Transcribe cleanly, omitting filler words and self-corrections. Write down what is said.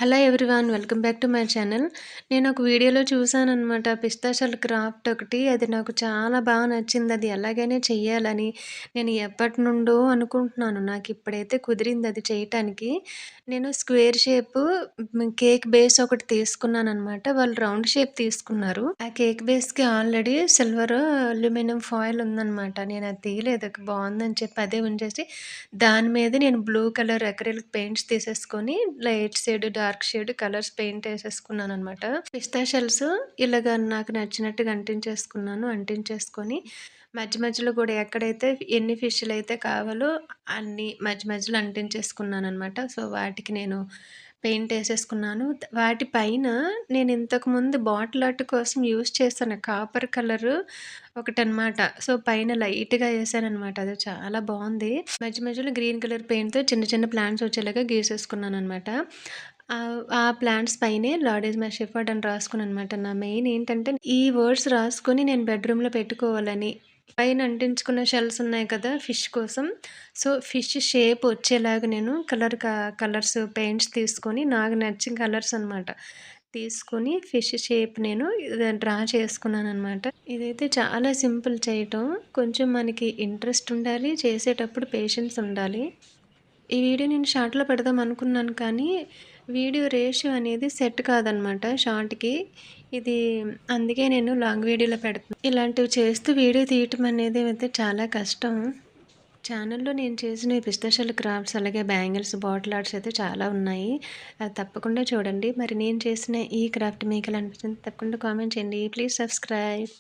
Hello everyone welcome back to my channel. నేను ఒక వీడియోలో చూసాననమాట పిస్తా షెల్ క్రాఫ్ట్ ఒకటి. అది నాకు చాలా బాగా నచ్చింది. అది ఎలాగైనా చెయ్యాలని నేను ఎప్పటినుండో అనుకుంటున్నాను. నాకిప్పుడైతే కుదిరింది అది చేయటానికి. నేను స్క్వేర్ షేపు కేక్ బేస్ ఒకటి తీసుకున్నాననమాట. వాళ్ళు రౌండ్ షేప్ తీసుకున్నారు. ఆ కేక్ బేస్‌కి ఆల్రెడీ సిల్వర్ అల్యూమినియం ఫాయిల్ ఉందనమాట. నేను అది తీయలేదు. బావుందని చెప్పి అదే ఉంచేసి దాని మీద నేను బ్లూ కలర్ అక్రిలిక్ పెయింట్స్ తీసేసుకొని light shade, dark shade colours paint ఏసేసుకున్నాననమాట. పిస్తా షెల్స్ ఇలాగ నాకు నచ్చినట్టుగా అంటించేసుకున్నాను. అంటించేసుకొని మధ్య మధ్యలో కూడా ఎక్కడైతే ఎన్ని ఫిష్‌లయితే కావాలో అన్ని మధ్య మధ్యలో అంటించేసుకున్నాననమాట. సో, వాటికి నేను పెయింట్ ఏసేసుకున్నాను. వాటి పైన నేను ఇంతకుముందు బాటిల్ ఆర్ట్ కోసం యూజ్ చేశాను కాపర్ కలరు ఒకటనమాట. సో, పైన లైట్‌గా ఏసాననమాట. అది చాలా బావుంది. మధ్య మధ్యలో గ్రీన్ కలర్ పెయింట్‌తో చిన్న చిన్న ప్లాంట్స్ వచ్చేలాగా గీసేసుకున్నాననమాట. ఆ ప్లాంట్స్ పైనే లార్డ్ ఈజ్ మై షెపర్డ్ అని రాసుకున్నాననమాట. నా మెయిన్ ఏంటంటే ఈ వర్డ్స్ రాసుకొని నేను బెడ్‌రూమ్‌లో పెట్టుకోవాలని. పైన అంటించుకున్న షెల్స్ ఉన్నాయి కదా! ఫిష్ కోసం. సో, ఫిష్ షేప్ వచ్చేలాగా నేను కలర్స్ పెయింట్స్ తీసుకొని నాకు నచ్చిన కలర్స్ అనమాట. తీసుకొని ఫిష్ షేప్ నేను డ్రా చేసుకున్నాననమాట. ఇదైతే చాలా సింపుల్ చేయటం. కొంచెం మనకి ఇంట్రెస్ట్ ఉండాలి. చేసేటప్పుడు పేషెన్స్ ఉండాలి. ఈ వీడియో నేను షార్ట్‌లో పెడదాం అనుకున్నాను కానీ, వీడియో రేషియో అనేది సెట్ కాదనమాట షార్ట్‌కి. ఇది అందుకే నేను లాంగ్ వీడియోలో పెడుతున్నా. ఇలాంటివి చేస్తూ వీడియో తీయటం అనేది అయితే చాలా కష్టం. ఛానల్‌లో నేను చేసిన ఈ పిస్తా షెల్ క్రాఫ్ట్స్ అలాగే బ్యాంగిల్స్, బాటిల్ ఆర్ట్స్ అయితే చాలా ఉన్నాయి. అది తప్పకుండా చూడండి. మరి నేను చేసిన ఈ క్రాఫ్ట్ మీకెలా అనిపించింది తప్పకుండా కామెంట్ చేయండి. Please subscribe.